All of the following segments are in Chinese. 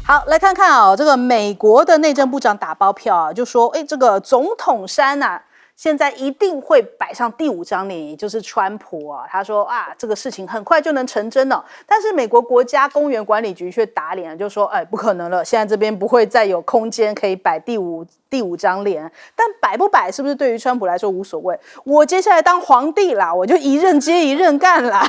好，来看看啊，这个美国的内政部长打包票啊，就说，这个总统山啊，现在一定会摆上第5张脸，也就是川普啊。他说啊，这个事情很快就能成真了。但是美国国家公园管理局却打脸，就说，不可能了，现在这边不会再有空间可以摆第五张脸。但摆不摆，是不是对于川普来说无所谓？我接下来当皇帝啦，我就一任接一任干啦。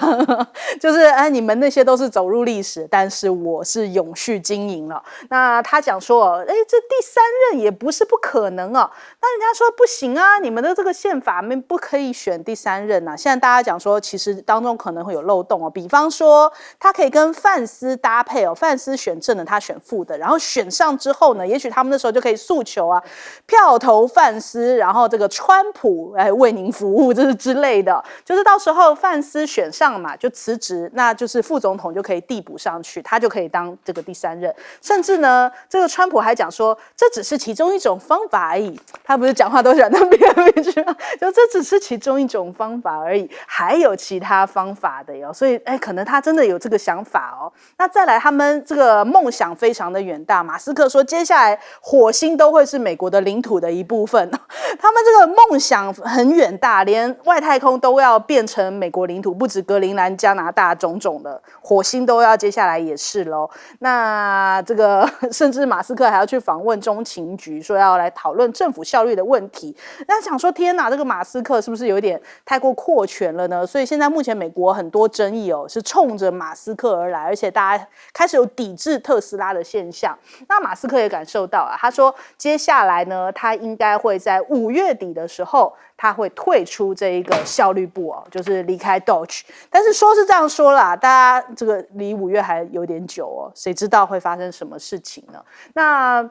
就是你们那些都是走入历史，但是我是永续经营了。那他讲说，这第3任也不是不可能哦。那人家说不行啊，你们的这个宪法不可以选第3任啊。现在大家讲说，其实当中可能会有漏洞哦。比方说，他可以跟范斯搭配哦，范斯选正的，他选副的，然后选上之后呢，也许他们那时候就可以诉求啊，票投范斯，然后这个川普来为您服务，这是之类的。就是到时候范斯选上嘛，就辞职，那就是副总统就可以递补上去，他就可以当这个第3任。甚至呢，这个川普还讲说，这只是其中一种方法而已。他不是讲话都讲到边去吗？就这只是其中一种方法而已，还有其他方法的哟。所以，可能他真的有这个想法哦。那再来，他们这个梦想非常的远大。马斯克说，接下来火星都会是美国的领土的一部分。他们这个梦想很远大，连外太空都要变成美国领土，不止格陵兰、加拿大种种的，火星都要接下来也是咯。那这个甚至马斯克还要去访问中情局，说要来讨论政府效率的问题。那想说，天哪，这个马斯克是不是有点太过扩权了呢？所以现在目前美国很多争议哦，是冲着马斯克而来，而且大家开始有抵制特斯拉的现象。那马斯克也感受到啊，他说接下来呢，他应该会在5月底的时候，他会退出这一个效率部哦，就是离开 Doge。但是说是这样说啦，大家这个离5月还有点久哦，谁知道会发生什么事情呢？那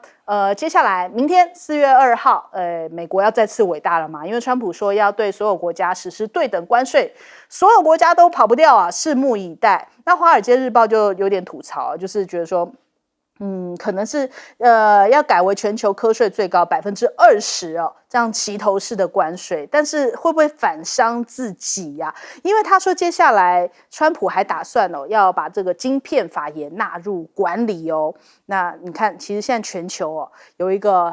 接下来明天4月2号，美国要再次伟大了嘛？因为川普说要对所有国家实施对等关税，所有国家都跑不掉啊，拭目以待。那华尔街日报就有点吐槽，就是觉得说，可能是要改为全球课税最高20%哦，这样齐头式的关税，但是会不会反伤自己呀？因为他说接下来川普还打算要把这个晶片法也纳入管理哦。那你看，其实现在全球有一个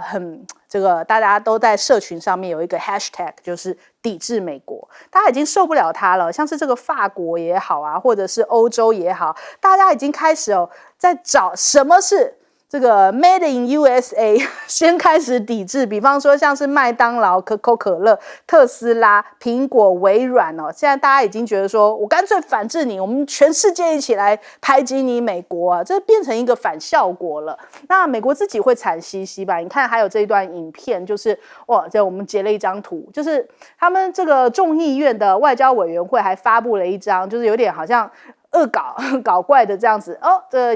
这个大家都在社群上面有一个 hashtag， 就是抵制美国，大家已经受不了它了。像是这个法国也好啊，或者是欧洲也好，大家已经开始在找什么是这个 Made in USA 先开始抵制。比方说像是麦当劳、可口可乐、特斯拉、苹果、微软现在大家已经觉得说，我干脆反制你，我们全世界一起来排挤你美国啊，这变成一个反效果了。那美国自己会惨兮兮吧？你看还有这一段影片，就是这我们截了一张图，就是他们这个众议院的外交委员会还发布了一张，就是有点好像恶搞怪的这样子这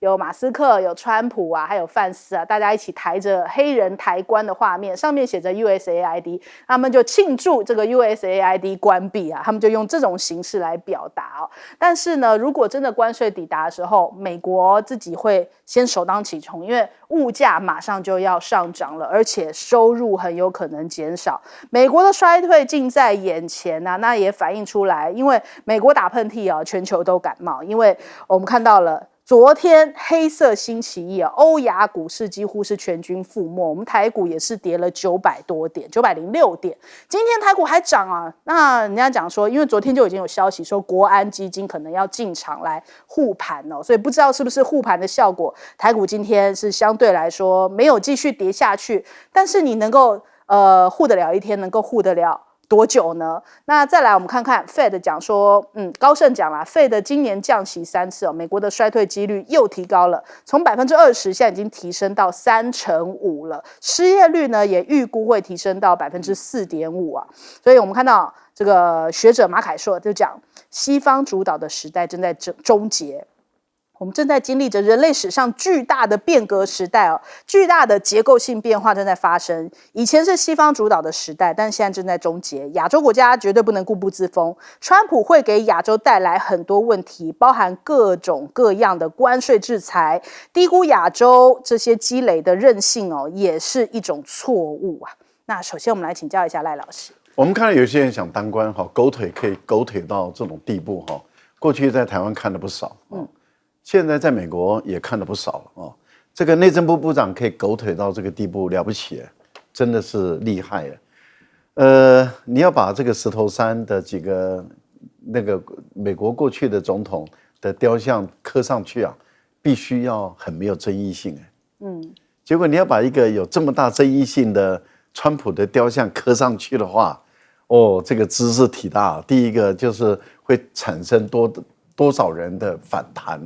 有马斯克、有川普啊，还有范斯啊，大家一起抬着黑人抬棺的画面，上面写着 USAID， 他们就庆祝这个 USAID 关闭啊，他们就用这种形式来表达但是呢，如果真的关税抵达的时候，美国自己会先首当其冲，因为物价马上就要上涨了，而且收入很有可能减少。美国的衰退近在眼前啊，那也反映出来，因为美国打喷嚏全球都感冒，因为我们看到了昨天黑色星期一欧亚股市几乎是全军覆没，我们台股也是跌了900多点，906点。今天台股还涨啊，那人家讲说，因为昨天就已经有消息说国安基金可能要进场来护盘所以不知道是不是护盘的效果，台股今天是相对来说没有继续跌下去，但是你能够护得了一天，能够护得了多久呢？那再来我们看看 Fed 讲说，高盛讲啦 ，Fed 今年降息3次美国的衰退几率又提高了，从20%现在已经提升到35%了，失业率呢也预估会提升到4.5%所以我们看到这个学者马凯硕就讲，西方主导的时代正在终结。我们正在经历着人类史上巨大的变革时代巨大的结构性变化正在发生。以前是西方主导的时代，但现在正在终结。亚洲国家绝对不能固步自封，川普会给亚洲带来很多问题，包含各种各样的关税制裁。低估亚洲这些积累的韧性也是一种错误啊。那首先我们来请教一下赖老师。我们看到有些人想当官狗腿可以狗腿到这种地步过去在台湾看了不少现在在美国也看了不少了哦。这个内政部部长可以狗腿到这个地步，了不起，真的是厉害。你要把这个石头山的几个那个美国过去的总统的雕像刻上去啊，必须要很没有争议性结果你要把一个有这么大争议性的川普的雕像刻上去的话，这个姿势体大。第一个就是会产生多少人的反弹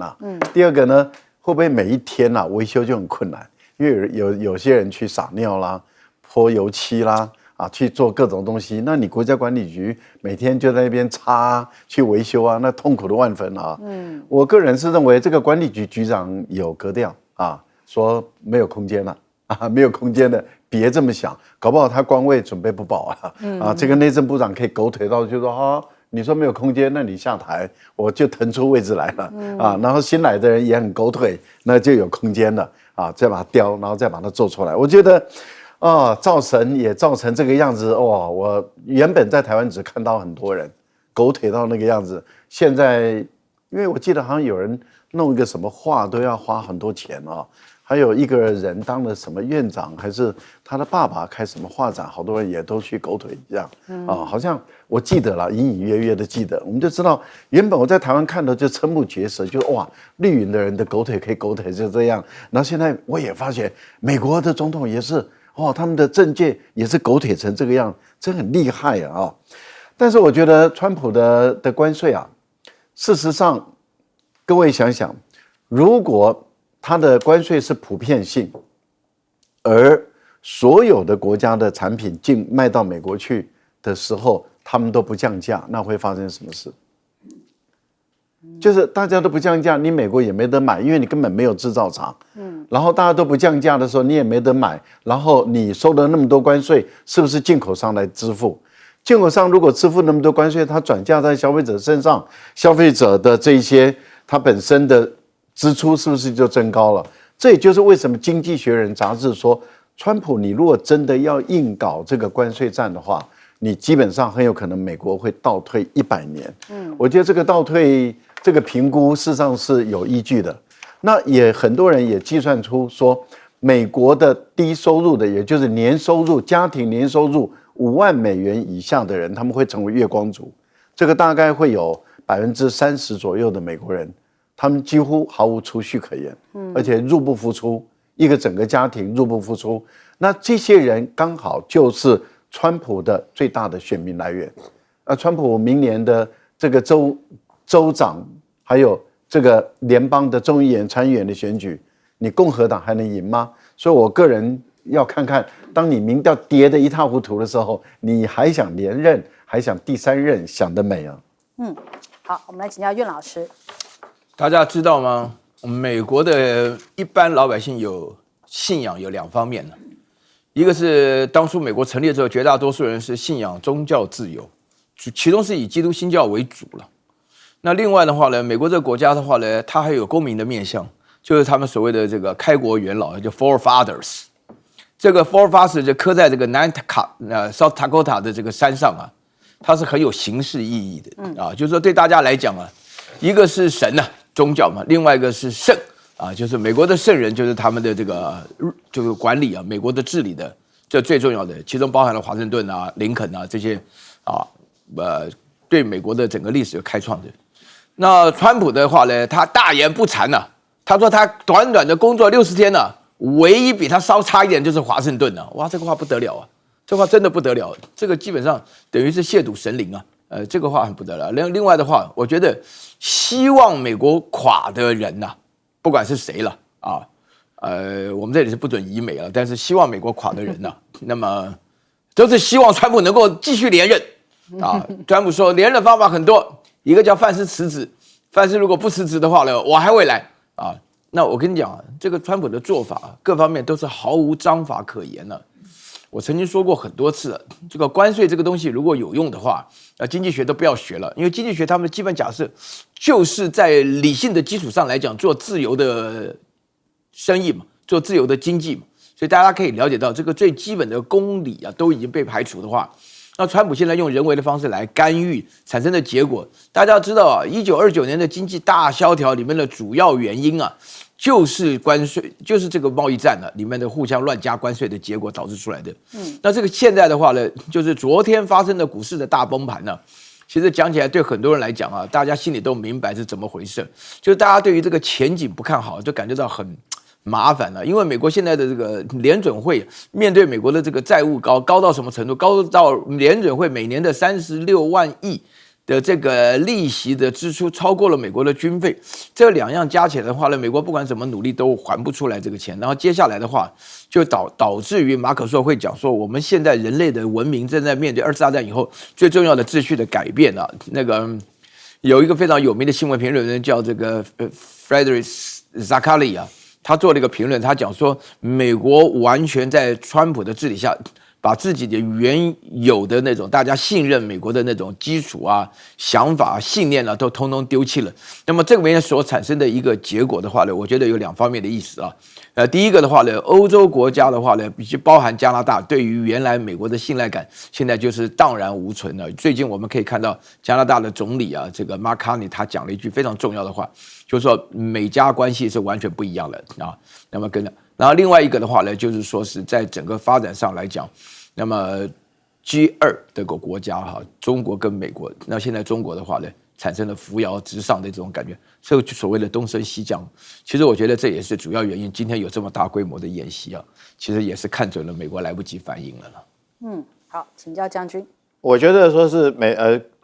第二个呢，会不会每一天维修就很困难？因为有些人去撒尿啦、泼油漆啦去做各种东西，那你国家管理局每天就在那边擦去维修那痛苦的万分我个人是认为这个管理局局长有格调说没有空间了没有空间的，别这么想，搞不好他官位准备不保这个内政部长可以狗腿到就说你说没有空间，那你下台，我就腾出位置来了然后新来的人也很狗腿，那就有空间了再把它雕，然后再把它做出来。我觉得造神也造成这个样子我原本在台湾只看到很多人狗腿到那个样子，现在因为我记得好像有人弄一个什么画都要花很多钱还有一个人当了什么院长，还是他的爸爸开什么画展，好多人也都去狗腿一样好像我记得了，隐隐约约的记得。我们就知道，原本我在台湾看的就瞠目结舌，就绿营的人的狗腿可以狗腿就这样。然后现在我也发现，美国的总统也是他们的政界也是狗腿成这个样，真很厉害但是我觉得川普的关税事实上，各位想想，如果它的关税是普遍性，而所有的国家的产品卖到美国去的时候，他们都不降价，那会发生什么事？就是大家都不降价，你美国也没得买，因为你根本没有制造厂。然后大家都不降价的时候，你也没得买，然后你收了那么多关税，是不是进口商来支付？进口商如果支付那么多关税，他转嫁在消费者身上，消费者的这些他本身的支出是不是就增高了？这也就是为什么《经济学人》杂志说，川普你如果真的要硬搞这个关税战的话，你基本上很有可能美国会倒退100年。我觉得这个倒退这个评估事实上是有依据的。那也很多人也计算出说，美国的低收入的，也就是年收入家庭年收入5万美元以下的人，他们会成为月光族。这个大概会有30%左右的美国人，他们几乎毫无储蓄可言，而且入不敷出，一个整个家庭入不敷出。那这些人刚好就是川普的最大的选民来源。川普明年的这个州长，还有这个联邦的众议员、参议员的选举，你共和党还能赢吗？所以我个人要看看，当你民调跌得一塌糊涂的时候，你还想连任，还想第3任，想得美啊！好，我们来请教苑老师。大家知道吗？我们美国的一般老百姓有信仰有2方面呢，一个是当初美国成立之后，绝大多数人是信仰宗教自由，其中是以基督新教为主了。那另外的话呢，美国这个国家的话呢，它还有公民的面向，就是他们所谓的这个开国元老，叫 Forefathers。这个 Forefathers 就刻在这个South Dakota 的这个山上它是很有形式意义的就是说对大家来讲一个是神宗教嘛，另外一个是圣就是美国的圣人，就是他们的这个管理美国的治理的，这最重要的，其中包含了华盛顿林肯这些对美国的整个历史有开创的。那川普的话呢，他大言不惭他说他短短的工作60天唯一比他稍差一点就是华盛顿哇，这个话不得了这话真的不得了，这个基本上等于是亵渎神灵这个话很不得了。另外的话，我觉得希望美国垮的人不管是谁了我们这里是不准以美了，但是希望美国垮的人那么都是希望川普能够继续连任川普说连任方法很多，一个叫范斯辞职，范斯如果不辞职的话呢，我还会来那我跟你讲这个川普的做法各方面都是毫无章法可言我曾经说过很多次这个关税这个东西如果有用的话经济学都不要学了，因为经济学他们的基本假设就是在理性的基础上来讲做自由的生意嘛，做自由的经济嘛，所以大家可以了解到这个最基本的公理都已经被排除的话，那川普现在用人为的方式来干预产生的结果，大家要知道啊，1929年的经济大萧条里面的主要原因啊，就是关税，就是这个贸易战里面的互相乱加关税的结果导致出来的。那这个现在的话呢，就是昨天发生的股市的大崩盘呢。其实讲起来，对很多人来讲啊，大家心里都明白是怎么回事，就是大家对于这个前景不看好，就感觉到很麻烦了。因为美国现在的这个联准会面对美国的这个债务高到什么程度？高到联准会每年的36万亿的这个利息的支出超过了美国的军费，这两样加起来的话呢，美国不管怎么努力都还不出来这个钱。然后接下来的话，就导致于马可说会讲说，我们现在人类的文明正在面对2次大战以后最重要的秩序的改变啊。那个有一个非常有名的新闻评论人叫这个Frederick Zachary 啊，他做了一个评论，他讲说，美国完全在川普的治理下，把自己的原有的那种大家信任美国的那种基础啊、想法、信念啊，都通通丢弃了。那么这个边所产生的一个结果的话呢，我觉得有2方面的意思啊。第一个的话呢，欧洲国家的话呢，以及包含加拿大，对于原来美国的信赖感，现在就是荡然无存了。最近我们可以看到加拿大的总理啊，这个 Mark Carney 他讲了一句非常重要的话，就是说美加关系是完全不一样的啊。那么然后另外一个的话呢，就是说是在整个发展上来讲，那么 G2这个国家哈，中国跟美国，那现在中国的话呢，产生了扶摇直上的这种感觉，这个所谓的东升西降，其实我觉得这也是主要原因。今天有这么大规模的演习啊，其实也是看准了美国来不及反应了。好，请教将军。我觉得说是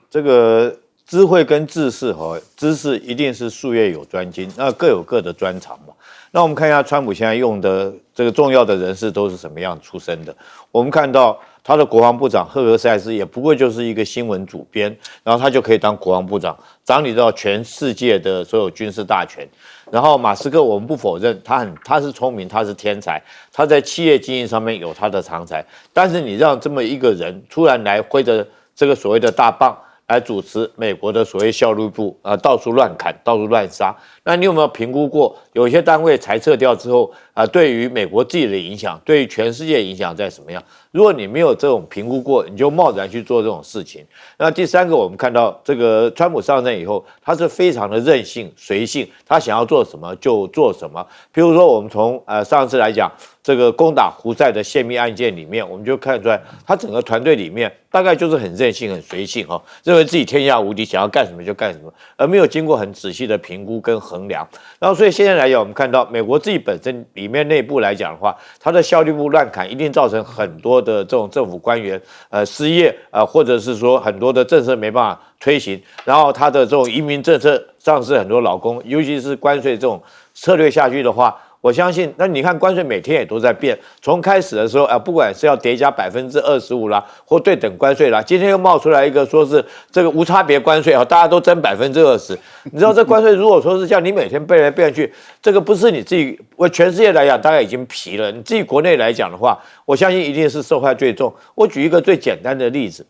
这个智慧跟知识知识一定是术业有专精，那各有各的专长嘛。那我们看一下川普现在用的这个重要的人士都是什么样出身的。我们看到他的国防部长赫格塞斯也不过就是一个新闻主编，然后他就可以当国防部长，掌理到全世界的所有军事大权。然后马斯克，我们不否认他是聪明，他是天才，他在企业经营上面有他的长才。但是你让这么一个人突然来挥着这个所谓的大棒来主持美国的所谓效率部到处乱砍，到处乱杀。那你有没有评估过，有一些单位裁撤掉之后对于美国自己的影响，对于全世界影响在什么样？如果你没有这种评估过，你就贸然去做这种事情。那第三个，我们看到这个川普上任以后，他是非常的任性随性，他想要做什么就做什么。比如说，我们从上次来讲，这个攻打胡塞的泄密案件里面，我们就看出来，他整个团队里面大概就是很任性、很随性认为自己天下无敌，想要干什么就干什么，而没有经过很仔细的评估跟衡量。然后，所以现在来讲，我们看到美国自己本身里面内部来讲的话，它的效率部乱砍，一定造成很多的这种政府官员失业或者是说很多的政策没办法推行，然后它的这种移民政策丧失很多劳工，尤其是关税这种策略下去的话。我相信，那你看关税每天也都在变，从开始的时候不管是要叠加25%啦，或对等关税啦，今天又冒出来一个说是这个无差别关税大家都征20%。你知道这关税如果说是这样，你每天变来变去，这个不是你自己，为全世界来讲大概已经疲了。你自己国内来讲的话，我相信一定是受害最重。我举一个最简单的例子。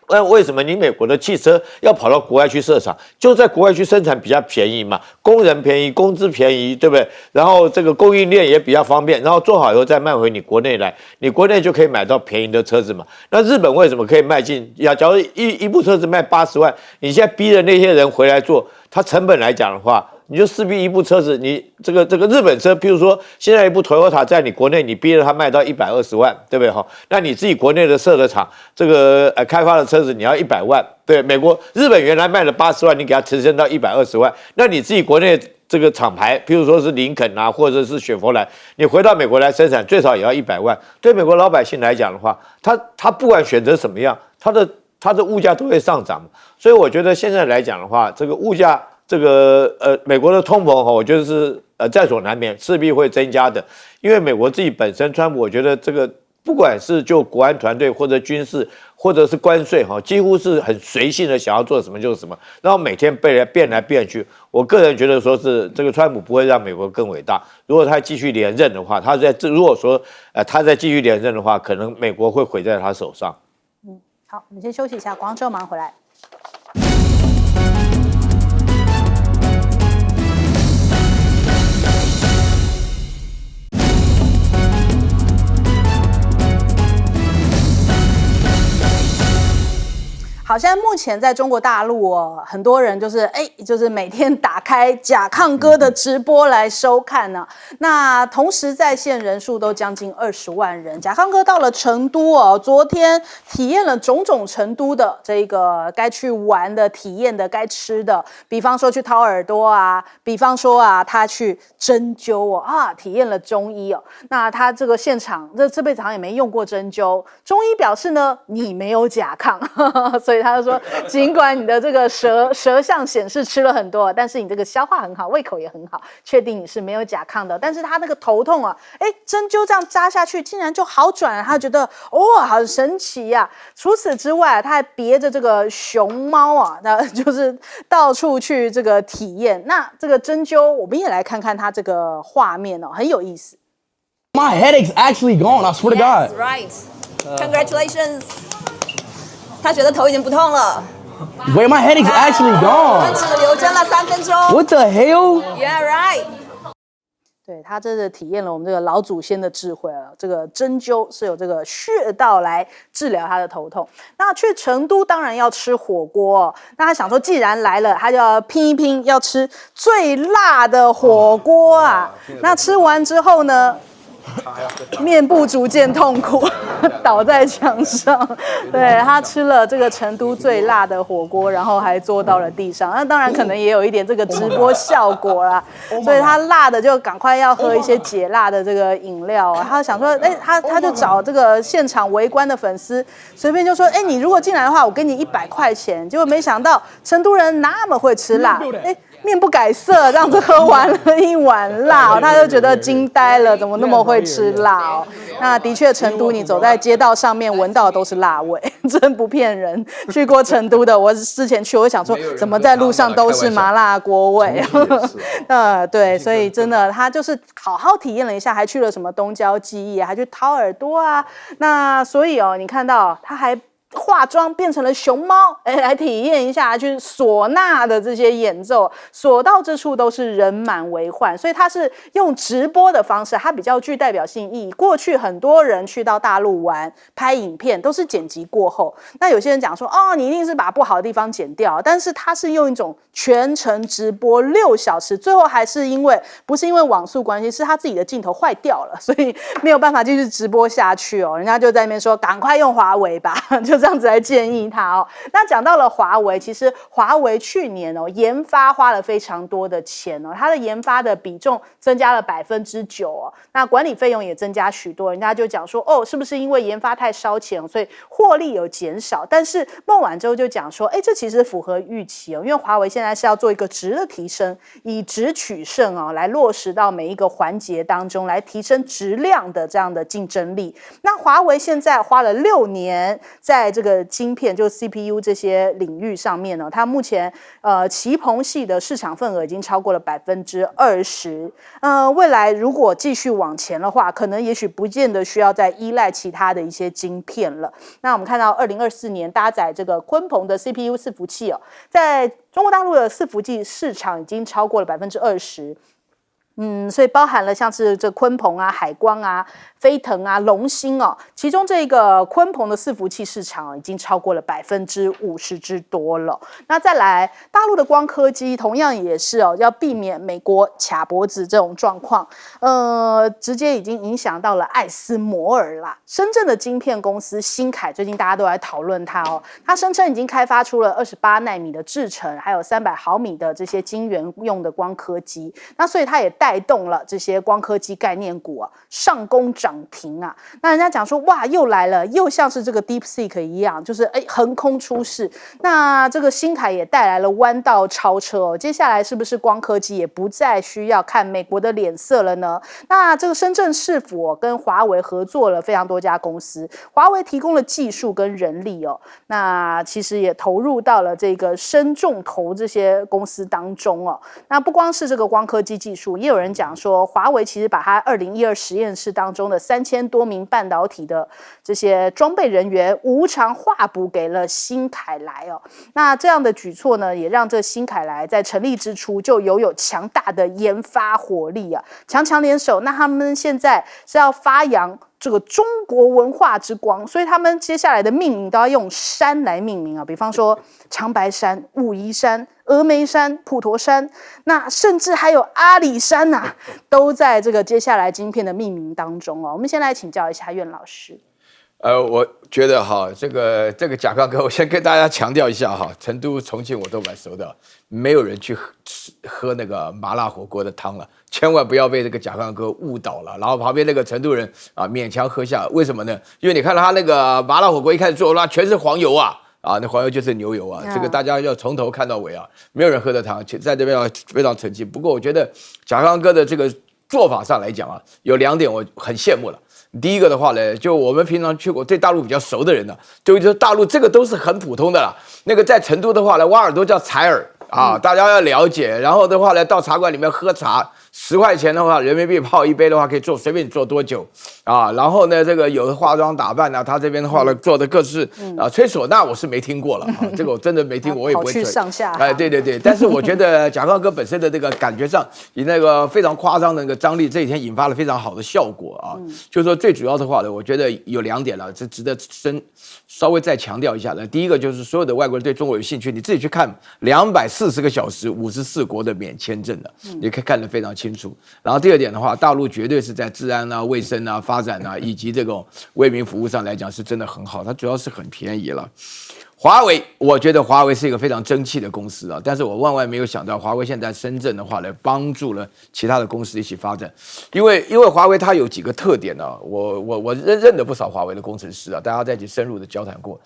那为什么你美国的汽车要跑到国外去设厂？就在国外去生产比较便宜嘛，工人便宜，工资便宜，对不对？然后这个供应链也比较方便，然后做好以后再卖回你国内来，你国内就可以买到便宜的车子嘛。那日本为什么可以卖进？假如一部车子卖80万，你现在逼着那些人回来做，它成本来讲的话，你就势必一部车子，你这个日本车，譬如说现在一部 Toyota 在你国内，你逼着它卖到120万，对不对那你自己国内的设的厂，这个开发的车子你要100万，对，日本原来卖了80万，你给它提升到120万，那你自己国内这个厂牌，譬如说是林肯或者是雪佛兰，你回到美国来生产，最少也要100万。对美国老百姓来讲的话，他不管选择什么样，他的物价都会上涨，所以我觉得现在来讲的话，这个物价。这个美国的通膨我觉得是在所难免，势必会增加的。因为美国自己本身，川普我觉得这个不管是就国安团队或者军事或者是关税几乎是很随性的，想要做什么就是什么，然后每天变来变去。我个人觉得说是这个川普不会让美国更伟大。如果他继续连任的话，如果说他再继续连任的话，可能美国会毁在他手上。好，我们先休息一下，广告之后马上回来。好像目前在中国大陆哦，很多人就是每天打开甲亢哥的直播来收看呢。那同时在线人数都将近20万人。甲亢哥到了成都哦，昨天体验了种种成都的这个该去玩的、体验的、该吃的，比方说去掏耳朵啊，比方说啊他去针灸体验了中医哦。那他这个现场这辈子好像也没用过针灸，中医表示呢你没有甲亢，所以他就说，尽管你的这个舌象显示吃了很多，但是你这个消化很好，胃口也很好，确定你是没有甲亢的。但是他那个头痛啊，针灸这样扎下去竟然就好转了，他觉得哇好神奇呀。除此之外，他还别着这个熊猫啊，那就是到处去这个体验。那这个针灸，我们也来看看他这个画面哦，很有意思。My headache's actually gone, I swear to God. Yes, right. Congratulations. 他觉得头已经不痛了。Wait, my headache's actually 他 gone. 只留针了3分钟。What the hell? Yeah, right. 对，他真的体验了我们这个老祖先的智慧了。这个针灸是有这个穴道来治疗他的头痛。那去成都当然要吃火锅哦。那他想说，既然来了，他就要拼一拼，要吃最辣的火锅啊。那吃完之后呢？面部逐渐痛苦，倒在墙上。对，他吃了这个成都最辣的火锅，然后还坐到了地上。那当然可能也有一点这个直播效果啦，所以他辣的就赶快要喝一些解辣的这个饮料啊。他想说，他就找这个现场围观的粉丝，随便就说，你如果进来的话，我给你100块钱。结果没想到成都人那么会吃辣，面不改色，这样子喝完了一碗辣，他就觉得惊呆了，怎么那么会吃辣哦？那的确，成都你走在街道上面闻到的都是辣味，真不骗人。去过成都的，我之前去，我想说，怎么在路上都是麻辣锅味？对，所以真的，他就是好好体验了一下，还去了什么东郊记忆，还去掏耳朵啊。那所以你看到他还化妆变成了熊猫，来体验一下去唢呐的这些演奏，所到之处都是人满为患，所以他是用直播的方式，它比较具代表性意义。过去很多人去到大陆玩拍影片都是剪辑过后，那有些人讲说你一定是把不好的地方剪掉，但是他是用一种全程直播6小时，最后还是不是因为网速关系，是他自己的镜头坏掉了，所以没有办法继续直播下去哦。人家就在那边说赶快用华为吧，就这样子来建议他哦。那讲到了华为，其实华为去年研发花了非常多的钱哦，它的研发的比重增加了9%哦，那管理费用也增加许多。人家就讲说是不是因为研发太烧钱，所以获利有减少？但是孟晚舟就讲说，这其实符合预期哦，因为华为现在是要做一个质的提升，以质取胜来落实到每一个环节当中，来提升质量的这样的竞争力。那华为现在花了6年在这个晶片，就 CPU 这些领域上面呢，它目前镲硼系的市场份额已经超过了20%。未来如果继续往前的话，可能也许不见得需要再依赖其他的一些晶片了。那我们看到2024年搭载这个鲲鹏的 CPU 伺服器在中国大陆的伺服器市场已经超过了20%。所以包含了像是这鲲鹏啊、海光啊、飞腾啊、龙芯其中这个鲲鹏的伺服器市场已经超过了50%之多了。那再来，大陆的光刻机同样也是要避免美国卡脖子这种状况，直接已经影响到了艾斯摩尔啦。深圳的晶片公司新凯，最近大家都来讨论它它声称已经开发出了28奈米的制程，还有300毫米的这些晶圆用的光刻机。那所以它也带动了这些光刻机概念股上攻涨停啊。那人家讲说哇又来了，又像是这个 DeepSeek 一样，就是横空出世。那这个新凯也带来了弯道超车接下来是不是光刻机也不再需要看美国的脸色了呢？那这个深圳市府跟华为合作了非常多家公司，华为提供了技术跟人力那其实也投入到了这个深重投这些公司当中那不光是这个光刻机技术，也有人讲说华为其实把它2012实验室当中的3000多名半导体的这些装备人员无偿划补给了新凯来那这样的举措呢，也让这新凯来在成立之初就有强大的研发火力强强联手。那他们现在是要发扬这个中国文化之光，所以他们接下来的命名都要用山来命名啊，比方说长白山、武夷山、峨眉山、普陀山，那甚至还有阿里山呐，都在这个接下来晶片的命名当中哦。我们先来请教一下苑老师。我觉得哈，这个甲亢哥，我先跟大家强调一下哈，成都、重庆我都蛮熟的，没有人去喝那个麻辣火锅的汤了，千万不要被这个甲亢哥误导了。然后旁边那个成都人啊，勉强喝下，为什么呢？因为你看到他那个麻辣火锅一开始做，那全是黄油啊。那黄油就是牛油啊，这个大家要从头看到尾啊，没有人喝的汤，在这边要非常澄清。不过我觉得甲亢哥的这个做法上来讲啊，有2点我很羡慕了。第一个的话呢，就我们平常去过对大陆比较熟的人呢，就觉得大陆这个都是很普通的啦。那个在成都的话呢，挖耳朵叫采耳啊，大家要了解。然后的话呢，到茶馆里面喝茶，10块钱的话，人民币泡一杯的话，可以做随便你做多久啊。然后呢，这个有的化妆打扮啊，他这边的话呢，做的各式吹唢呐我是没听过了啊，这个我真的没听过，我也不会吹。上下哎，对。但是我觉得甲亢哥本身的这个感觉上，以那个非常夸张的那个张力，这几天引发了非常好的效果啊。就是说最主要的话呢，我觉得有2点了，这值得稍微再强调一下的。第一个就是所有的外国人对中国有兴趣，你自己去看240个小时54国的免签证的，你可以看得非常清楚。然后第2点的话，大陆绝对是在治安啊、卫生啊、发展啊，以及这种为民服务上来讲是真的很好，它主要是很便宜了。华为，我觉得华为是一个非常争气的公司啊，但是我万万没有想到，华为现在深圳的话呢，帮助了其他的公司一起发展，因为华为它有几个特点呢、我认得不少华为的工程师啊，大家在一起深入的交谈过。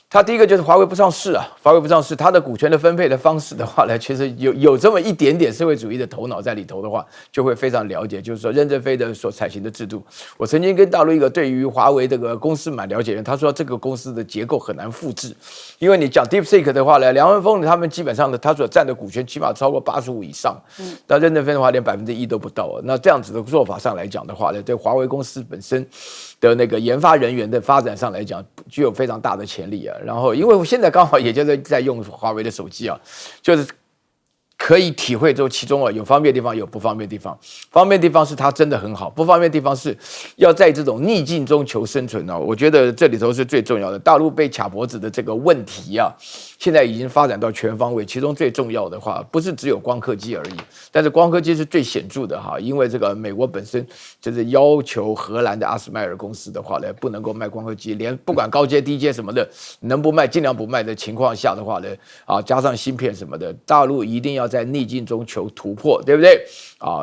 它第一个就是华为不上市啊，华为不上市，它的股权的分配的方式的话呢，其实有这么一点点社会主义的头脑在里头的话，就会非常了解，就是说任正非的所采行的制度。我曾经跟大陆一个对于华为这个公司蛮了解的人，他说这个公司的结构很难复制，因为你讲 DeepSeek 的话呢，梁文峰他们基本上呢，他所占的股权起码超过85%以上，但任正非的话连1%都不到啊。那这样子的做法上来讲的话呢，对华为公司本身的那个研发人员的发展上来讲，具有非常大的潜力啊。然后，因为我现在刚好也就是在用华为的手机啊，就是可以体会出其中啊有方便的地方，有不方便的地方。方便的地方是它真的很好，不方便的地方是要在这种逆境中求生存啊。我觉得这里头是最重要的。大陆被卡脖子的这个问题啊，现在已经发展到全方位。其中最重要的话，不是只有光刻机而已，但是光刻机是最显著的哈，因为这个美国本身就是要求荷兰的阿斯麦尔公司的话呢，不能够卖光刻机，连不管高阶、低阶什么的，能不卖尽量不卖的情况下的话呢，加上芯片什么的，大陆一定要在逆境中求突破，对不对？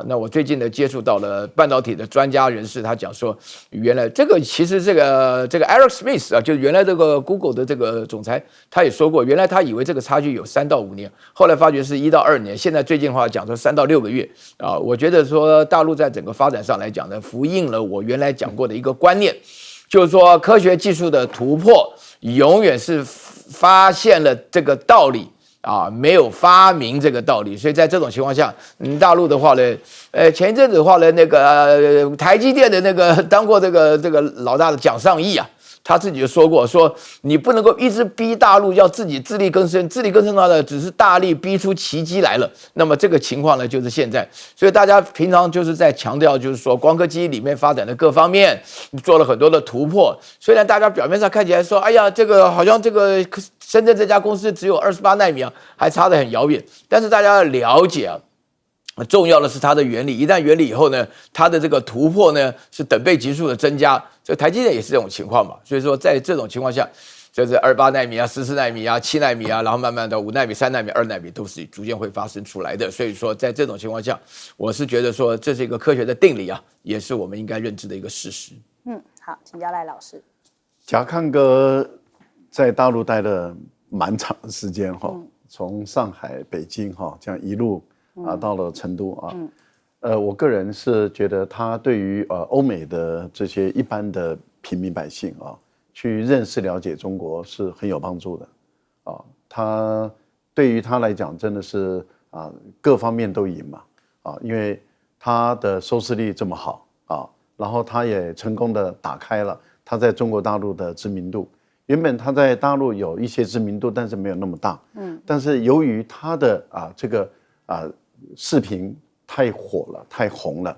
那我最近呢接触到了半导体的专家人士，他讲说，原来这个其实这个 Eric Smith 啊，就是原来这个 Google 的这个总裁，他也说过，原来他以为这个差距有3到5年，后来发觉是1到2年，现在最近的话讲说3到6个月啊。我觉得说大陆在整个发展上来讲呢，符应了我原来讲过的一个观念，就是说科学技术的突破永远是发现了这个道理。没有发明这个道理，所以在这种情况下，大陆的话呢，前一阵子的话呢，那个台积电的那个当过这个老大的蒋尚义啊，他自己就说过，说你不能够一直逼大陆要自己自力更生，自力更生的话呢，只是大力逼出奇迹来了。那么这个情况呢，就是现在，所以大家平常就是在强调，就是说光刻机里面发展的各方面做了很多的突破。虽然大家表面上看起来说，哎呀，这个好像这个深圳这家公司只有28奈米啊，还差得很遥远。但是大家要了解啊。重要的是它的原理，一旦原理以后呢，它的这个突破呢是等倍级数的增加，所以台积电也是这种情况嘛。所以说在这种情况下，就是28奈米啊、14奈米啊、7奈米啊，然后慢慢到5奈米、3奈米、2奈米都是逐渐会发生出来的。所以说在这种情况下，我是觉得说这是一个科学的定理啊，也是我们应该认知的一个事实。好，请教赖老师。甲亢哥在大陆待了蛮长的时间哈，从上海、北京哈这样一路。到了成都啊，我个人是觉得他对于欧美的这些一般的平民百姓啊，去认识了解中国是很有帮助的他对于他来讲真的是各方面都赢嘛因为他的收视率这么好然后他也成功的打开了他在中国大陆的知名度。原本他在大陆有一些知名度，但是没有那么大。但是由于他的这个视频太火了，太红了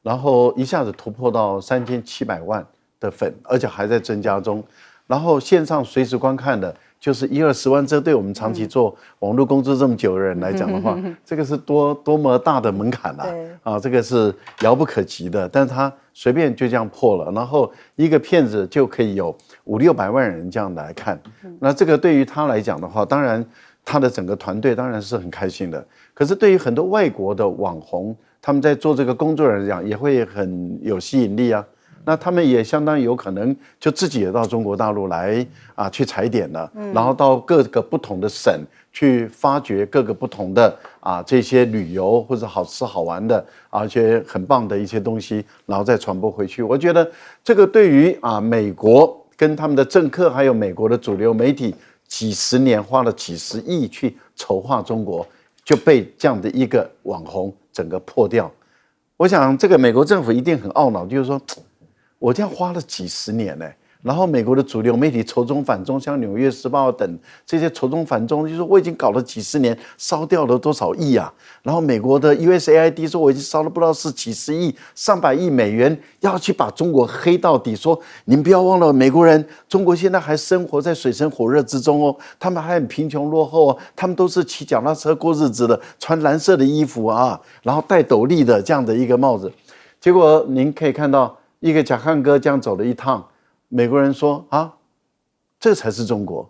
然后一下子突破到3700万的粉，而且还在增加中。然后线上随时观看的，就是10-20万，这对我们长期做网络工作这么久的人来讲的话，这个是多么大的门槛啊！这个是遥不可及的。但是他随便就这样破了，然后一个片子就可以有500-600万人这样来看。那这个对于他来讲的话，当然他的整个团队当然是很开心的。可是对于很多外国的网红，他们在做这个工作人来讲，也会很有吸引力啊。那他们也相当有可能就自己也到中国大陆来去踩点了，然后到各个不同的省去发掘各个不同的这些旅游或者好吃好玩的而且很棒的一些东西，然后再传播回去。我觉得这个对于美国跟他们的政客还有美国的主流媒体几十年花了几十亿去筹划中国，就被这样的一个网红整个破掉。我想这个美国政府一定很懊恼，就是说我这样花了几十年呢，然后美国的主流媒体仇中反中，像《纽约时报》等这些仇中反中，就说我已经搞了几十年，烧掉了多少亿啊？然后美国的 USAID 说我已经烧了不知道是几十亿、上百亿美元，要去把中国黑到底。说您不要忘了，美国人，中国现在还生活在水深火热之中哦，他们还很贫穷落后哦，他们都是骑脚踏车过日子的，穿蓝色的衣服啊，然后戴斗笠的这样的一个帽子。结果您可以看到。一个贾汉哥这样走了一趟，美国人说这才是中国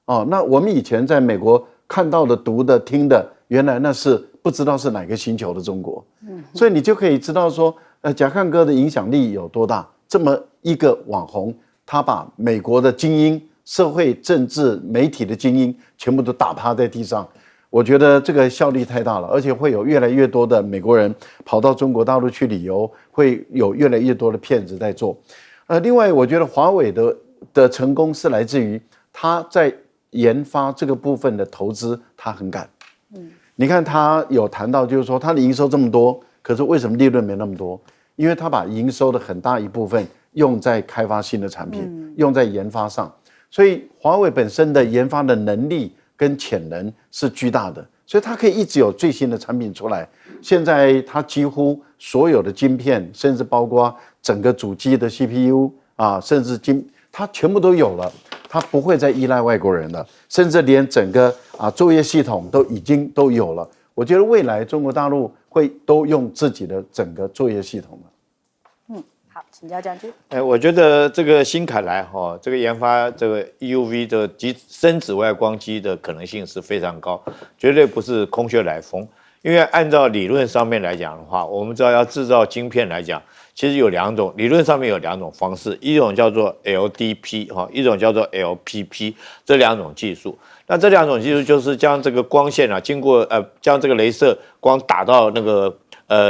哦。那我们以前在美国看到的、读的、听的，原来那是不知道是哪个星球的中国。所以你就可以知道说，贾汉哥的影响力有多大。这么一个网红，他把美国的精英、社会、政治、媒体的精英全部都打趴在地上。我觉得这个效力太大了，而且会有越来越多的美国人跑到中国大陆去旅游，会有越来越多的骗子在做。另外，我觉得华为的成功是来自于他在研发这个部分的投资，他很敢。你看他有谈到，就是说他的营收这么多，可是为什么利润没那么多？因为他把营收的很大一部分用在开发新的产品，用在研发上，所以华为本身的研发的能力跟潜能是巨大的，所以它可以一直有最新的产品出来。现在它几乎所有的晶片，甚至包括整个主机的 CPU 甚至它全部都有了，它不会再依赖外国人了，甚至连整个作业系统都已经都有了。我觉得未来中国大陆会都用自己的整个作业系统了。好，请教将军。我觉得这个新凯莱这个研发这个 EUV 的深紫外光机的可能性是非常高，绝对不是空穴来风。因为按照理论上面来讲的话，我们知道要制造晶片来讲，其实有两种，理论上面有两种方式，一种叫做 LDP 一种叫做 LPP， 这两种技术。那这两种技术就是将这个光线经过将这个雷射光打到那个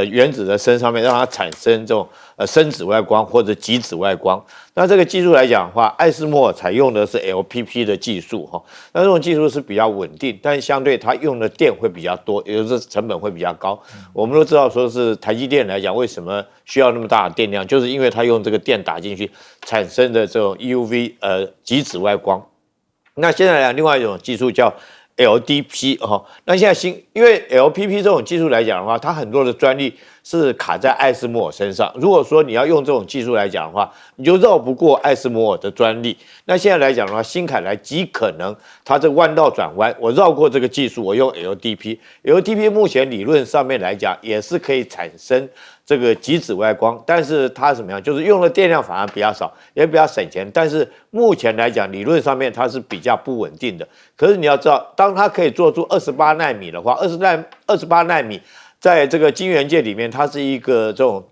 原子的身上面，让它产生这种深紫外光或者极紫外光。那这个技术来讲的话，艾斯摩尔采用的是 LPP 的技术那这种技术是比较稳定，但相对它用的电会比较多，也就是成本会比较高。我们都知道说是台积电来讲，为什么需要那么大的电量，就是因为它用这个电打进去产生的这种 EUV 极紫外光。那现在另外一种技术叫LDP 那现在因为 LPP 这种技术来讲的话，它很多的专利是卡在艾斯摩尔身上。如果说你要用这种技术来讲的话，你就绕不过艾斯摩尔的专利。那现在来讲的话，新凯莱极可能它这弯道转弯，我绕过这个技术，我用 LDP。LDP 目前理论上面来讲也是可以产生这个极紫外光，但是它怎么样？就是用的电量反而比较少，也比较省钱。但是目前来讲，理论上面它是比较不稳定的。可是你要知道，当它可以做出28奈米的话，28奈米在这个晶圆界里面，它是一个这种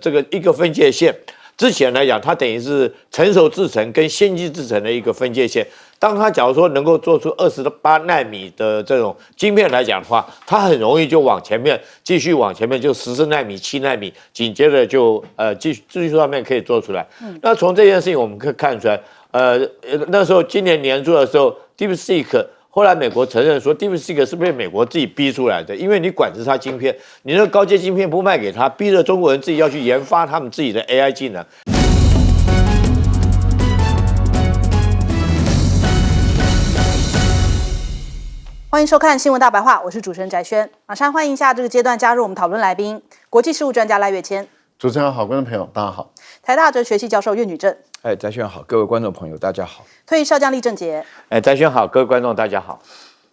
这个一个分界线。之前来讲，它等于是成熟制程跟先进制程的一个分界线。当它假如说能够做出28奈米的这种晶片来讲的话，它很容易就往前面继续往前面就14奈米、7奈米，紧接着就技术上面可以做出来。那从这件事情我们可以看出来，那时候今年年初的时候 ，DeepSeek。后来美国承认说 ，DeepSeek 是被美国自己逼出来的，因为你管制它晶片，你那个高阶晶片不卖给他，逼着中国人自己要去研发他们自己的 AI 技能。欢迎收看《新闻大白话》，我是主持人翟轩。马上欢迎一下这个阶段加入我们讨论来宾，国际事务专家赖岳谦。主持人好，观众朋友大家好。台大哲学系教授岳女正，哎，翟轩好，各位观众朋友大家好。退役少将厉正杰。翟轩好，各位观众大家好。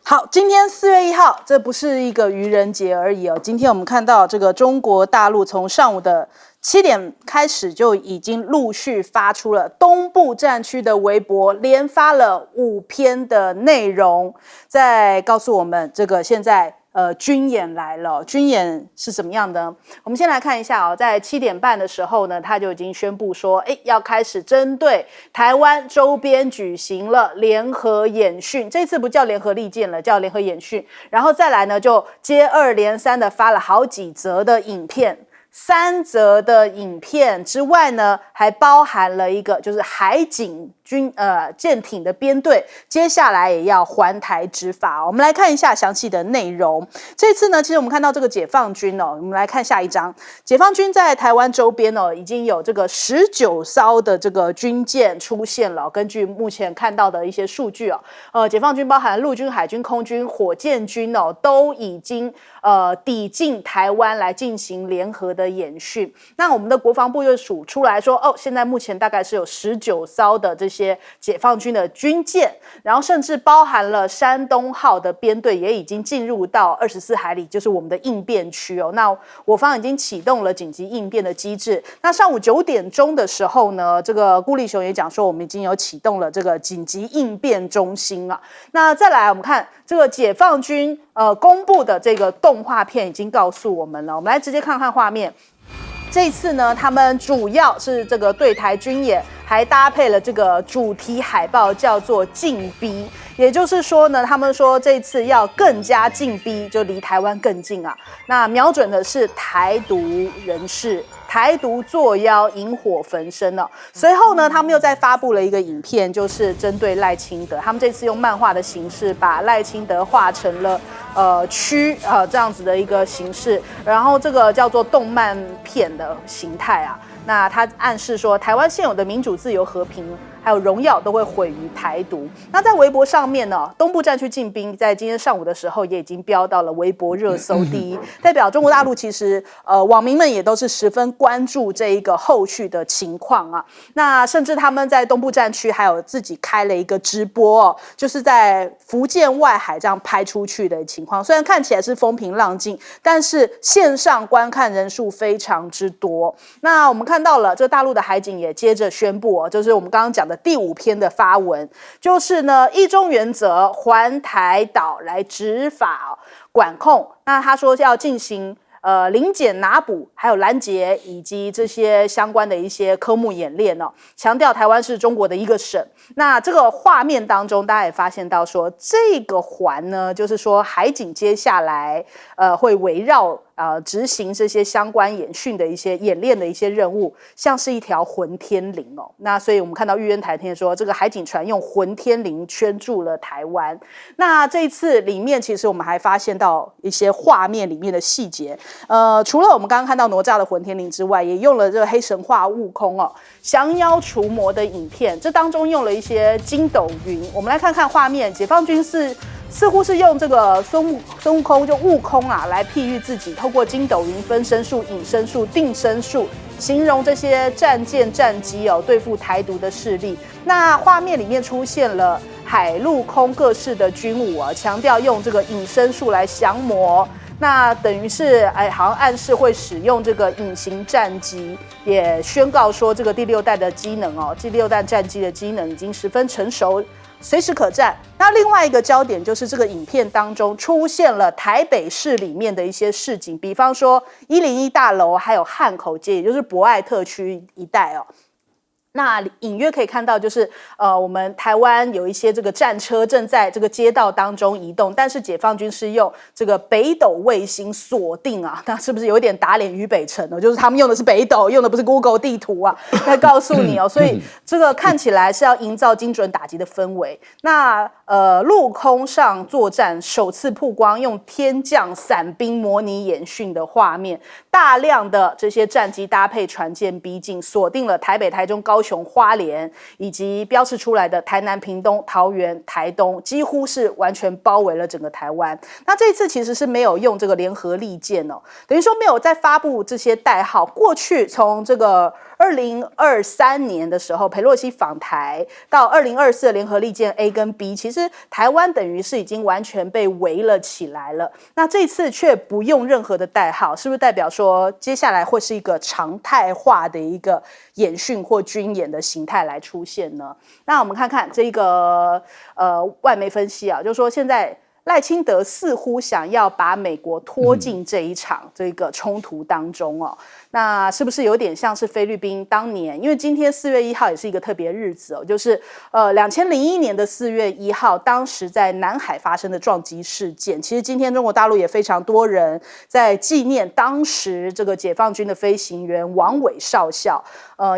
好，今天4月1号，这不是一个愚人节而已哦。今天我们看到这个中国大陆从上午的7点开始就已经陆续发出了东部战区的微博，连发了5篇的内容，在告诉我们这个现在军演来了。军演是什么样的？我们先来看一下哦，在7点半的时候呢，他就已经宣布说，要开始针对台湾周边举行了联合演训。这次不叫联合利剑了，叫联合演训。然后再来呢，就接二连三的发了好几则的影片。3则的影片之外呢，还包含了一个就是海警舰艇的编队，接下来也要环台执法。我们来看一下详细的内容。这次呢，其实我们看到这个解放军哦，我们来看下一章。解放军在台湾周边哦，已经有这个19艘的这个军舰出现了。根据目前看到的一些数据哦，解放军包含陆军、海军、空军、火箭军哦，都已经抵近台湾来进行联合的演训。那我们的国防部又数出来说，现在目前大概是有19艘的这些解放军的军舰，然后甚至包含了山东号的编队也已经进入到24海里，就是我们的应变区哦。那我方已经启动了紧急应变的机制。那上午9点钟的时候呢，这个顾立雄也讲说，我们已经有启动了这个紧急应变中心啊。那再来我们看这个解放军公布的这个动画片已经告诉我们了，我们来直接看看画面。这次呢，他们主要是这个对台军演，还搭配了这个主题海报，叫做进逼。也就是说呢，他们说这次要更加进逼，就离台湾更近啊。那瞄准的是台独人士，台独作妖，引火焚身哦。随后呢，他们又再发布了一个影片，就是针对赖清德。他们这次用漫画的形式，把赖清德画成了这样子的一个形式，然后这个叫做动漫片的形态啊。那他暗示说，台湾现有的民主、自由、和平还有荣耀都会毁于台独。那在微博上面呢，东部战区进兵在今天上午的时候也已经飙到了微博热搜第一，代表中国大陆其实网民们也都是十分关注这一个后续的情况啊。那甚至他们在东部战区还有自己开了一个直播哦，就是在福建外海这样拍出去的情况。虽然看起来是风平浪静，但是线上观看人数非常之多。那我们看到了，这大陆的海警也接着宣布哦，就是我们刚刚讲的第5篇的发文，就是呢一中原则环台岛来执法管控。那他说要进行临检拿捕，还有拦截以及这些相关的一些科目演练哦，强调台湾是中国的一个省。那这个画面当中，大家也发现到说，这个环呢，就是说海警接下来会围绕执行这些相关演训的一些演练的一些任务，像是一条混天绫哦。那所以我们看到玉渊台天说，这个海警船用混天绫圈住了台湾。那这一次里面，其实我们还发现到一些画面里面的细节。除了我们刚刚看到哪吒的混天绫之外，也用了这个黑神话悟空哦降妖除魔的影片，这当中用了一些筋斗云。我们来看看画面，解放军似乎是用这个孙悟空就悟空啊来譬喻自己，透过筋斗云、分身术、隐身术、定身术，形容这些战舰战机哦对付台独的势力。那画面里面出现了海陆空各式的军武啊，强调用这个隐身术来降魔。那等于是好像暗示会使用这个隐形战机，也宣告说这个第6代的机能哦，第6代战机的机能已经十分成熟，随时可战。那另外一个焦点就是这个影片当中出现了台北市里面的一些市景，比方说101大楼，还有汉口街，也就是博爱特区一带哦。那隐约可以看到，就是我们台湾有一些这个战车正在这个街道当中移动，但是解放军是用这个北斗卫星锁定啊，那是不是有点打脸于北辰哦？就是他们用的是北斗，用的不是 Google 地图啊，来告诉你哦。所以这个看起来是要营造精准打击的氛围。那陆空上作战首次曝光用天降伞兵模拟演训的画面，大量的这些战机搭配船舰逼近，锁定了台北、台中、高雄、花莲，以及标示出来的台南、屏东、桃园、台东，几乎是完全包围了整个台湾。那这一次其实是没有用这个联合利剑哦，等于说没有再发布这些代号。过去从这个2023年的时候，裴洛西访台到2024的联合利剑 A 跟 B， 其实台湾等于是已经完全被围了起来了。那这次却不用任何的代号，是不是代表说接下来会是一个常态化的一个演训或军演的形态来出现呢？那我们看看这个外媒分析啊，就是说现在赖清德似乎想要把美国拖进这一场这个冲突当中哦。那是不是有点像是菲律宾当年？因为今天4月1号也是一个特别日子哦，就是2001年的4月1号，当时在南海发生的撞击事件。其实今天中国大陆也非常多人在纪念当时这个解放军的飞行员王伟少校，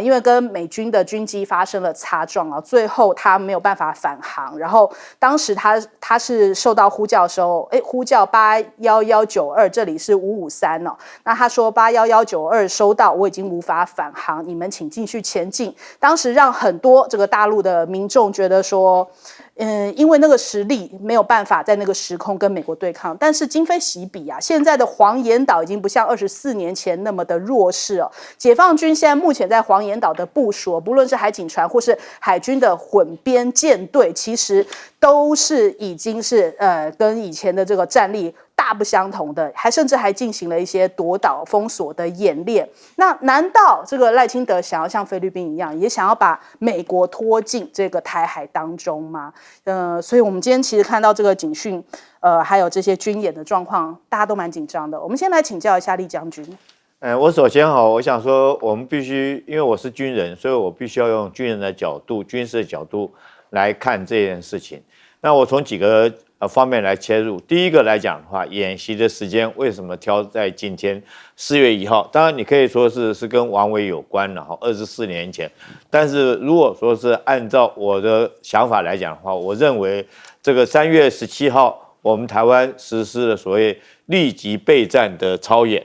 因为跟美军的军机发生了擦撞啊，最后他没有办法返航，然后当时他是受到呼叫的时候，呼叫81192，这里是553哦，那他说81192收到，我已经无法返航，你们请继续前进。当时让很多这个大陆的民众觉得说，因为那个实力没有办法在那个时空跟美国对抗，但是今非昔比啊，现在的黄岩岛已经不像24年前那么的弱势哦。解放军现在目前在黄岩岛的部署，不论是海警船或是海军的混编舰队，其实都是已经是跟以前的这个战力大不相同的，甚至还进行了一些夺岛封锁的演练。那难道这个赖清德想要像菲律宾一样，也想要把美国拖进这个台海当中吗？所以我们今天其实看到这个警讯，还有这些军演的状况，大家都蛮紧张的。我们先来请教一下厉将军。我首先我想说，我们必须，因为我是军人，所以我必须要用军人的角度、军事的角度来看这件事情。那我从几个方面来切入。第一个来讲的话，演习的时间为什么挑在今天4月1号？当然你可以说是跟王伟有关，然后24年前。但是如果说是按照我的想法来讲的话，我认为这个3月17号我们台湾实施了所谓立即备战的操演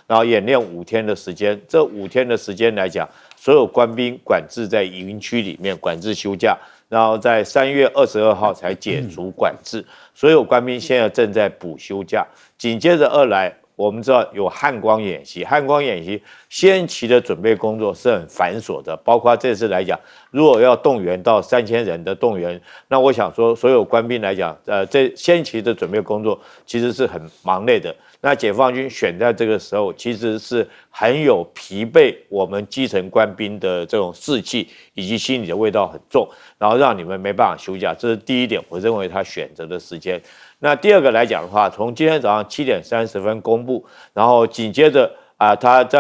然后演练5天的时间。这5天的时间来讲，所有官兵管制在营区里面管制休假。然后在3月22号才解除管制，所有官兵现在正在补休假。紧接着2来，我们知道有汉光演习，汉光演习先期的准备工作是很繁琐的，包括这次来讲，如果要动员到3000人的动员，那我想说，所有官兵来讲，这先期的准备工作其实是很忙累的。那解放军选在这个时候，其实是很有疲惫我们基层官兵的这种士气以及心理的味道很重，然后让你们没办法休假，这是第一点，我认为他选择的时间。那第二个来讲的话，从今天早上7点30分公布，然后紧接着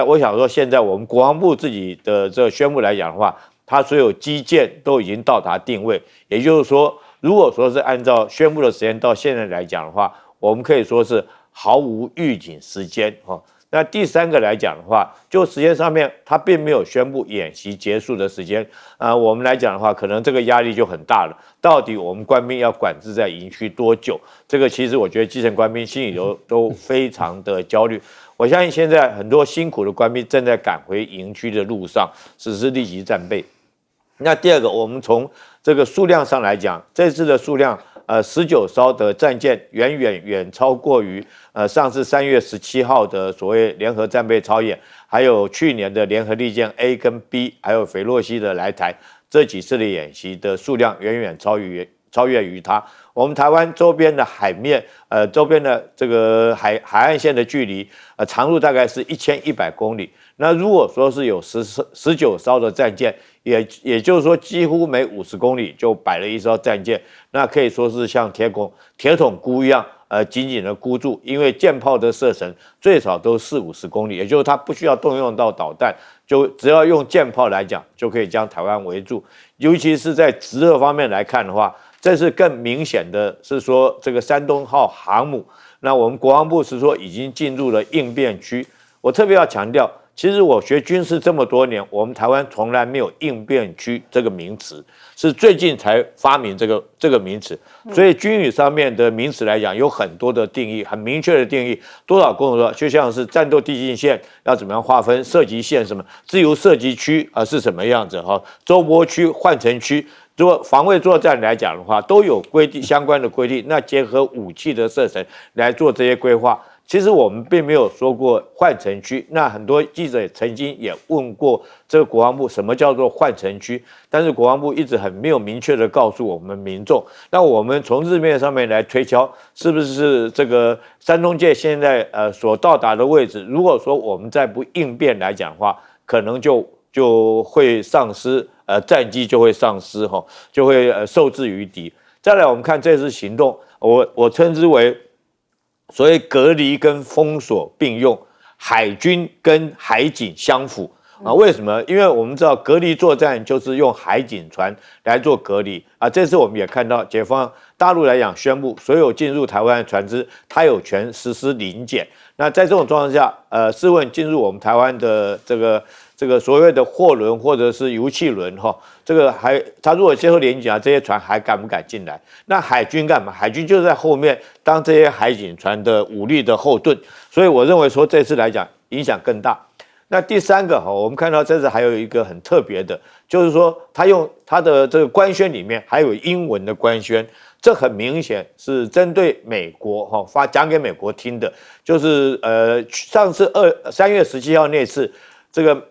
我想说，现在我们国防部自己的这个宣布来讲的话，它所有基建都已经到达定位，也就是说，如果说是按照宣布的时间到现在来讲的话，我们可以说是毫无预警时间那第三个来讲的话，就时间上面，它并没有宣布演习结束的时间我们来讲的话，可能这个压力就很大了。到底我们官兵要管制在营区多久？这个其实我觉得基层官兵心里都非常的焦虑。我相信现在很多辛苦的官兵正在赶回营区的路上实施立即战备。那第二个，我们从这个数量上来讲，这次的数量19艘的战舰远超过于上次3月17号的所谓联合战备操演，还有去年的联合利剑 A 跟 B， 还有斐洛西的来台，这几次的演习的数量远超越于它。我们台湾周边的海面，周边的这个海岸线的距离，长度大概是1100公里。那如果说是有19艘的战舰，也就是说，几乎每50公里就摆了一艘战舰，那可以说是像铁桶箍一样，紧紧的箍住。因为舰炮的射程最少都40-50公里，也就是它不需要动用到导弹，就只要用舰炮来讲，就可以将台湾围住。尤其是在直热方面来看的话，这是更明显的是说，这个山东号航母，那我们国防部是说已经进入了应变区。我特别要强调，其实我学军事这么多年，我们台湾从来没有应变区这个名词，是最近才发明这个名词。所以军语上面的名词来讲，有很多的定义，很明确的定义。多少跟我说，就像是战斗地境线要怎么样划分，射击线什么，自由射击区是什么样子哈，周波区、换乘区。如果防卫作战来讲的话，都有规定相关的规定，那结合武器的射程来做这些规划。其实我们并没有说过换乘区，那很多记者曾经也问过这个国防部什么叫做换乘区，但是国防部一直很没有明确的告诉我们民众。那我们从日面上面来推敲，是不是这个山东舰现在所到达的位置，如果说我们再不应变来讲的话，可能就会丧失战机就会丧失哈，就会受制于敌。再来我们看这次行动，我称之为所谓隔离跟封锁并用，海军跟海警相辅啊？为什么？因为我们知道隔离作战就是用海警船来做隔离啊。这次我们也看到解放大陆来讲宣布，所有进入台湾的船只，它有权实施临检。那在这种状况下，试问进入我们台湾的这个所谓的货轮或者是油气轮哈，这个他如果接受临检啊，这些船还敢不敢进来？那海军干嘛？海军就在后面当这些海警船的武力的后盾，所以我认为说这次来讲影响更大。那第三个哈，我们看到这次还有一个很特别的，就是说他用他的这个官宣里面还有英文的官宣。这很明显是针对美国哈，讲给美国听的，就是上次3月17号那次，这个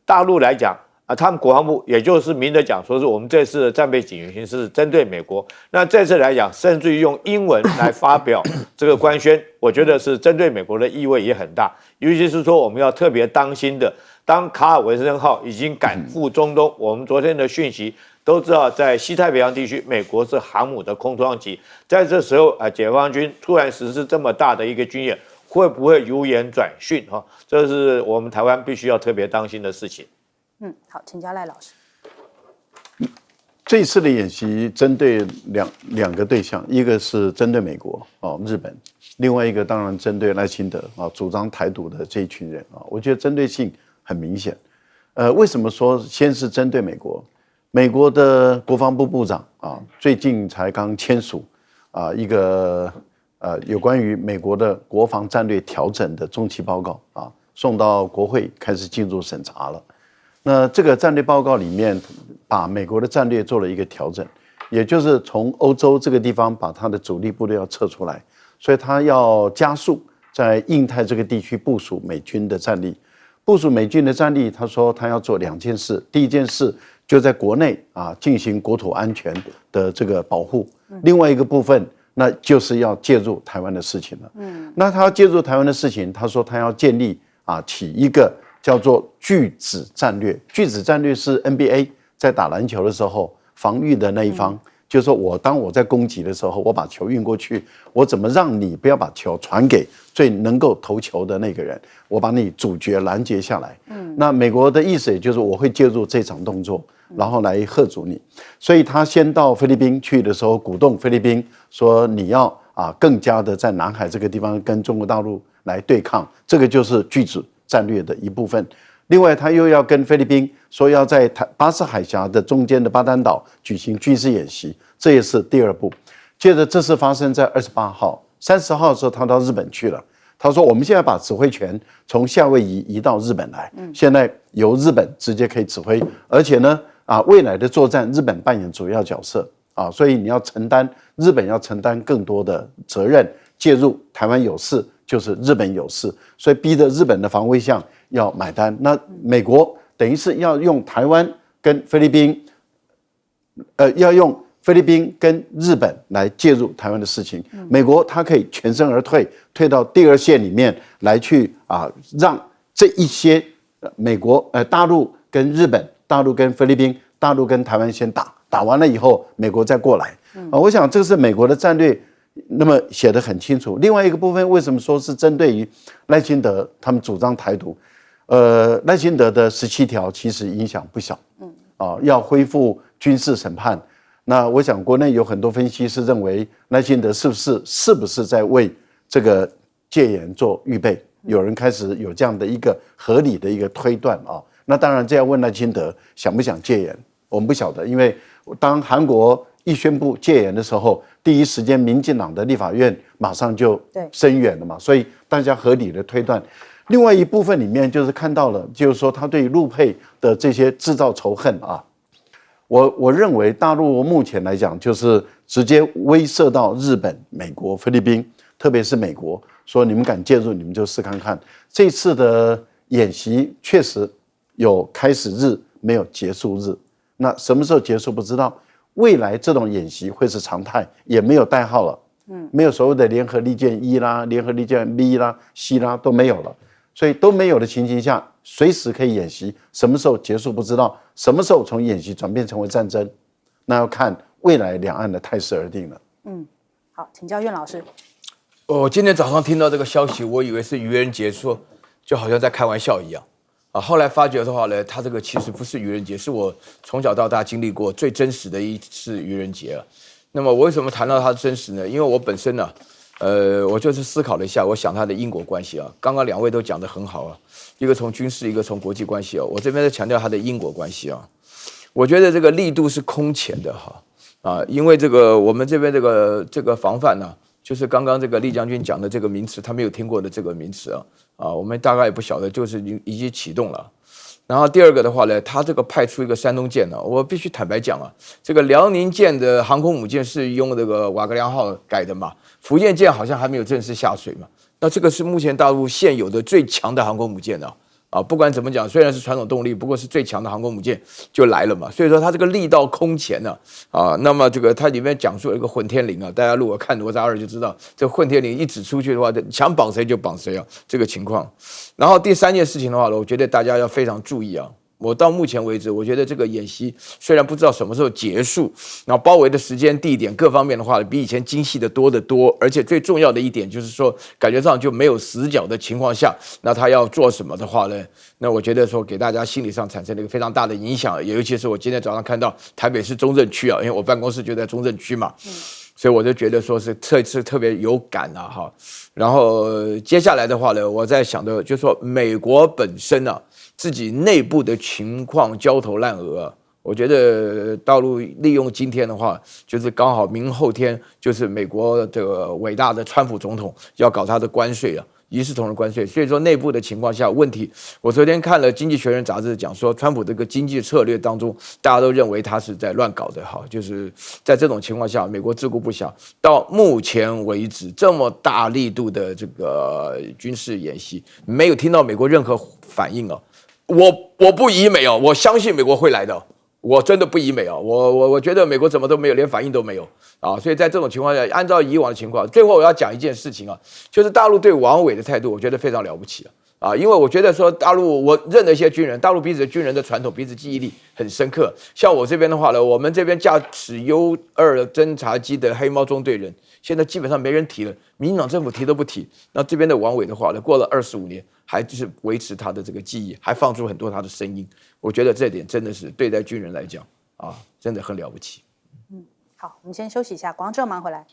大陆来讲啊，他们国防部也就是明着讲说是我们这次的战备警觉性是针对美国，那这次来讲，甚至于用英文来发表这个官宣，我觉得是针对美国的意味也很大，尤其是说我们要特别当心的，当卡尔文森号已经赶赴中东，我们昨天的讯息。都知道，在西太平洋地区，美国是航母的空窗期。在这时候，解放军突然实施这么大的一个军演，会不会由言转训？哈，这是我们台湾必须要特别当心的事情。好，请教赖老师。这一次的演习针对两个对象，一个是针对美国日本，另外一个当然针对赖清德主张台独的这一群人我觉得针对性很明显。为什么说先是针对美国？美国的国防部部长最近才刚签署一个有关于美国的国防战略调整的中期报告送到国会开始进入审查了。那这个战略报告里面，把美国的战略做了一个调整，也就是从欧洲这个地方把它的主力部队要撤出来，所以他要加速在印太这个地区部署美军的战力。部署美军的战力，他说他要做2件事，第一件事就在国内进行国土安全的这个保护，另外一个部分那就是要介入台湾的事情了。那他要介入台湾的事情，他说他要建立起一个叫做拒止战略。拒止战略是 NBA 在打篮球的时候防御的那一方，就是说当我在攻击的时候，我把球运过去，我怎么让你不要把球传给最能够投球的那个人，我把你主角拦截下来。那美国的意思也就是我会介入这场动作，然后来吓阻你。所以他先到菲律宾去的时候，鼓动菲律宾说你要更加的在南海这个地方跟中国大陆来对抗，这个就是拒止战略的一部分。另外，他又要跟菲律宾说要在巴士海峡的中间的巴丹岛举行军事演习，这也是第二步。接着，这是发生在28号、30号的时候，他到日本去了。他说：“我们现在把指挥权从夏威夷移到日本来，现在由日本直接可以指挥，而且呢，未来的作战日本扮演主要角色所以你要日本要承担更多的责任，介入台湾有事就是日本有事，所以逼着日本的防卫相要买单。那美国等于是要用台湾跟菲律宾，要用菲律宾跟日本来介入台湾的事情。美国它可以全身而退，退到第二线里面来去让这一些美国大陆跟日本、大陆跟菲律宾、大陆跟台湾先打完了以后，美国再过来。我想这是美国的战略，那么写得很清楚。另外一个部分，为什么说是针对于赖清德他们主张台独？赖清德的17条其实影响不小。要恢复军事审判。那我想国内有很多分析师认为赖清德是不是在为这个戒严做预备有人开始有这样的一个合理的一个推断啊。那当然这要问赖清德想不想戒严，我们不晓得，因为当韩国一宣布戒严的时候，第一时间民进党的立法院马上就声援了嘛，所以大家合理的推断。另外一部分里面就是看到了，就是说他对陆配的这些制造仇恨啊，我认为大陆目前来讲就是直接威慑到日本、美国、菲律宾，特别是美国，说你们敢介入，你们就试看看。这次的演习确实有开始日，没有结束日。那什么时候结束不知道。未来这种演习会是常态，也没有代号了。没有所谓的联合利剑1啦、联合利剑 B 啦、C 啦都没有了。所以都没有的情形下，随时可以演习，什么时候结束不知道，什么时候从演习转变成为战争，那要看未来两岸的态势而定了。好，请教苑老师。我今天早上听到这个消息，我以为是愚人节，说就好像在开玩笑一样啊。后来发觉的话呢，他这个其实不是愚人节，是我从小到大经历过最真实的一次愚人节了。那么我为什么谈到它真实呢？因为我本身呢，我就是思考了一下，我想它的因果关系啊。刚刚两位都讲得很好啊，一个从军事，一个从国际关系啊。我这边在强调它的因果关系啊。我觉得这个力度是空前的哈啊，因为这个我们这边这个防范呢，就是刚刚这个厉将军讲的这个名词，他没有听过的这个名词啊，我们大概也不晓得，就是已经启动了。然后第二个的话呢，他这个派出一个山东舰呢，我必须坦白讲啊，这个辽宁舰的航空母舰是用这个瓦格良号改的嘛，福建舰好像还没有正式下水嘛。那这个是目前大陆现有的最强的航空母舰啊，不管怎么讲，虽然是传统动力，不过是最强的航空母舰就来了嘛。所以说它这个力道空前啊。那么这个它里面讲述了一个混天绫啊，大家如果看哪吒2就知道，这混天绫一指出去的话，想绑谁就绑谁啊，这个情况。然后第三件事情的话呢，我觉得大家要非常注意啊。我到目前为止，我觉得这个演习虽然不知道什么时候结束，然后包围的时间、地点各方面的话，比以前精细的多得多。而且最重要的一点就是说，感觉上就没有死角的情况下，那他要做什么的话呢？那我觉得说给大家心理上产生了一个非常大的影响。尤其是我今天早上看到台北市中正区啊，因为我办公室就在中正区嘛，所以我就觉得说是这次特别有感啊哈。然后接下来的话呢，我在想的就是说美国本身啊。自己内部的情况焦头烂额啊，我觉得大陆利用今天的话，就是刚好明后天就是美国这个伟大的川普总统要搞他的关税啊，一视同仁关税，所以说内部的情况下问题，我昨天看了《经济学人》杂志讲说，川普这个经济策略当中，大家都认为他是在乱搞的哈，就是在这种情况下，美国自顾不暇，到目前为止这么大力度的这个军事演习，没有听到美国任何反应啊。我不以美哦，我相信美国会来的，我真的不以美哦，我觉得美国怎么都没有，连反应都没有啊，所以在这种情况下，按照以往的情况，最后我要讲一件事情啊，就是大陆对王伟的态度，我觉得非常了不起啊，因为我觉得说大陆，我认得一些军人，大陆彼此军人的传统，彼此记忆力很深刻。像我这边的话呢，我们这边驾驶U2侦察机的黑猫中队人，现在基本上没人提了，民进党政府提都不提。那这边的王伟的话呢，过了25年。还就是维持他的这个记忆，还放出很多他的声音，我觉得这点真的是对待军人来讲啊，真的很了不起。好，我们先休息一下，广州马上回来。